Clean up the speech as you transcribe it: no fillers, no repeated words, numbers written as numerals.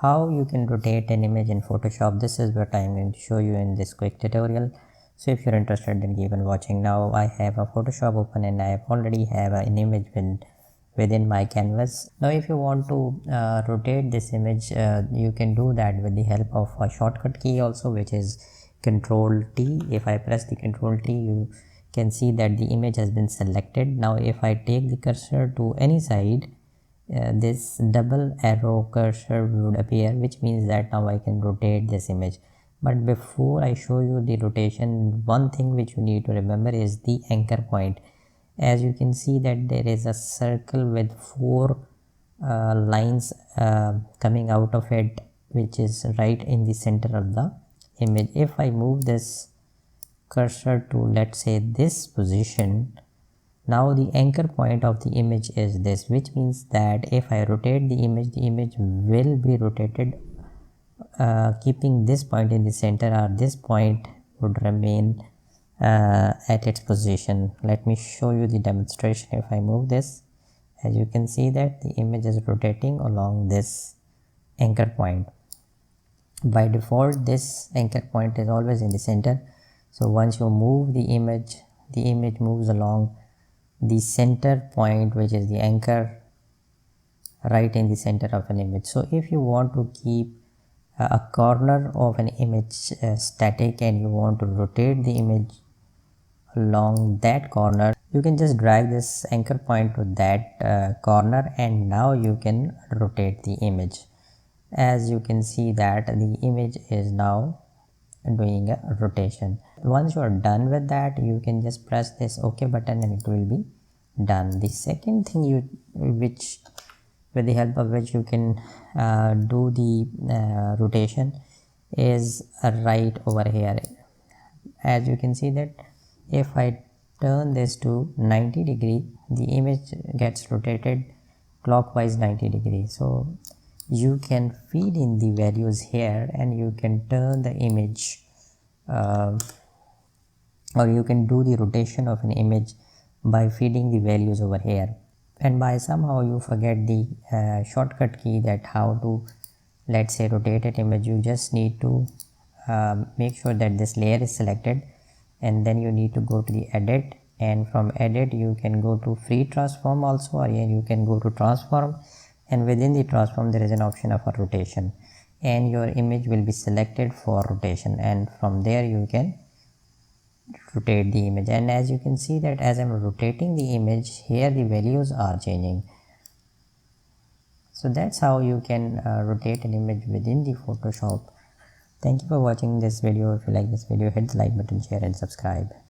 how you can rotate an image in Photoshop. This is what I am going to show you in this quick tutorial. So if you're interested, then keep on watching. Now I have a Photoshop open and I have already have an image within my canvas. Now if you want to rotate this image, you can do that with the help of a shortcut key also, which is Control T. If I press the Control T, you can see that the image has been selected. Now if I take the cursor to any side, this double arrow cursor would appear, which means that now I can rotate this image. But before I show you the rotation, one thing which you need to remember is the anchor point. As you can see that there is a circle with four lines coming out of it, which is right in the center of the image. If I move this cursor to, let's say, this position, now the anchor point of the image is this, which means that if I rotate the image will be rotated keeping this point in the center, or this point would remain at its position. Let me show you the demonstration. If I move this, as you can see that the image is rotating along this anchor point. By default, this anchor point is always in the center. So once you move the image moves along the center point, which is the anchor, right in the center of an image. So if you want to keep a corner of an image static and you want to rotate the image along that corner, you can just drag this anchor point to that corner, and now you can rotate the image. As you can see that the image is now doing a rotation. Once you are done with that, you can just press this OK button and it will be done. The second thing with the help of which you can do the rotation is right over here. As you can see that if I turn this to 90 degree, the image gets rotated clockwise 90 degrees. So you can feed in the values here and you can turn the image or you can do the rotation of an image by feeding the values over here. And by somehow you forget the shortcut key, that how to, let's say, rotate an image, you just need to make sure that this layer is selected, and then you need to go to the edit, and from edit you can go to free transform also, or you can go to transform, and within the transform there is an option of a rotation, and your image will be selected for rotation, and from there you can rotate the image. And as you can see that as I'm rotating the image, here the values are changing. So that's how you can rotate an image within the Photoshop. Thank you for watching this video. If you like this video, hit the like button, share and subscribe.